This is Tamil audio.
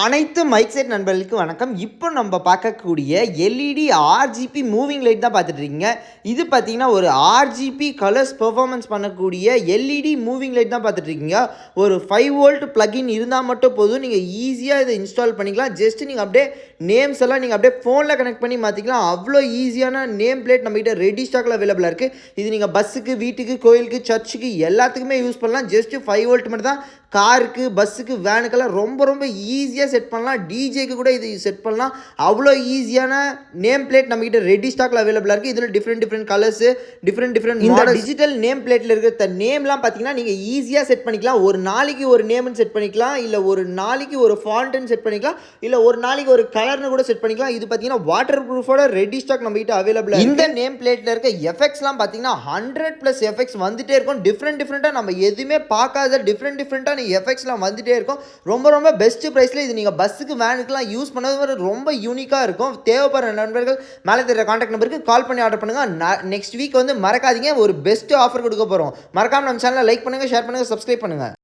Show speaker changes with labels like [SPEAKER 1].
[SPEAKER 1] அனைத்து மைக் செட் நண்பர்களுக்கு வணக்கம். இப்போ நம்ம பார்க்கக்கூடிய எல்இடி ஆர்ஜிபி மூவிங் லைட் தான் பார்த்துட்டு இருக்கீங்க. இது பார்த்தீங்கன்னா ஒரு ஆர்ஜிபி கலர்ஸ் பெர்ஃபார்மன்ஸ் பண்ணக்கூடிய எல்இடி மூவிங் லைட் தான் பார்த்துட்டு இருக்கீங்க. ஒரு 5 வோல்ட் பிளக்இன் இருந்தால் மட்டும் போதும், நீங்கள் ஈஸியாக இதை இன்ஸ்டால் பண்ணிக்கலாம். ஜஸ்ட் நீங்கள் அப்படியே நேம்ஸ் எல்லாம் நீங்கள் அப்படியே ஃபோனில் கனெக்ட் பண்ணி மாற்றிக்கலாம். அவ்வளோ ஈஸியான நேம் பிளேட் நம்மகிட்ட ரெடி ஸ்டாக்கில் அவைலபிளாக இருக்குது. இது நீங்கள் பஸ்ஸுக்கு, வீட்டுக்கு, கோயிலுக்கு, சர்ச்சுக்கு எல்லாத்துக்குமே யூஸ் பண்ணலாம். ஜஸ்ட் 5 வோல்ட் மட்டும் தான். காருக்கு, பஸ்ஸுக்கு, வேனுக்கெல்லாம் ரொம்ப ரொம்ப ஈஸியாக செட் பண்ணலாம். டிஜேக்கு கூட இது செட் பண்ணலாம். அவ்வளோ ஈஸியான நேம் பிளேட் நம்மகிட்ட ரெடி ஸ்டாக்ல அவைலபிளாக இருக்குது. இதில் different colours, different model. Digital name பிளேட்டில் இருக்கிற நேம்லாம் பார்த்தீங்கன்னா நீங்கள் ஈஸியாக செட் பண்ணிக்கலாம். ஒரு நாளைக்கு ஒரு நேம்னு செட் பண்ணிக்கலாம், இல்லை ஒரு நாளைக்கு ஒரு ஃபாண்ட்னு செட் பண்ணிக்கலாம், இல்லை ஒரு நாளைக்கு ஒரு கலர்னு கூட செட் பண்ணிக்கலாம். இது பார்த்தீங்கன்னா வாட்டர் ப்ரூஃபோட ரெடி ஸ்டாக் நம்மகிட்ட அவைலபிளாக. இந்த நேம் பிளேட்டில் இருக்க எஃபெக்ட்ஸ்லாம் பார்த்தீங்கன்னா 100+ எஃபெக்ட்ஸ் வந்துட்டே இருக்கும். டிஃப்ரெண்ட்டாக நம்ம எதுவுமே பார்க்காத டிஃப்ரெண்ட்டான எஃபெக்ட்ஸ்லாம் வந்துட்டே இருக்கும். ரொம்ப ரொம்ப பெஸ்ட் ப்ரைஸில் இது நீங்கள் பஸ்ஸுக்கு, வேனுக்குலாம் யூஸ் பண்ணது ரொம்ப யூனிக்காக இருக்கும். தேவைப்படுற நண்பர்கள் மேலே தெரியுற கான்டாக்ட் நம்பருக்கு கால் பண்ணி ஆர்டர் பண்ணுங்கள். நெக்ஸ்ட் வீக் வந்து மறக்காதீங்க, ஒரு பெஸ்ட் ஆஃபர் கொடுக்க போகிறோம். மறக்காமல் நம்ம சேனலை லைக் பண்ணுங்கள், ஷேர் பண்ணுங்கள், சப்ஸ்கிரைப் பண்ணுங்கள்.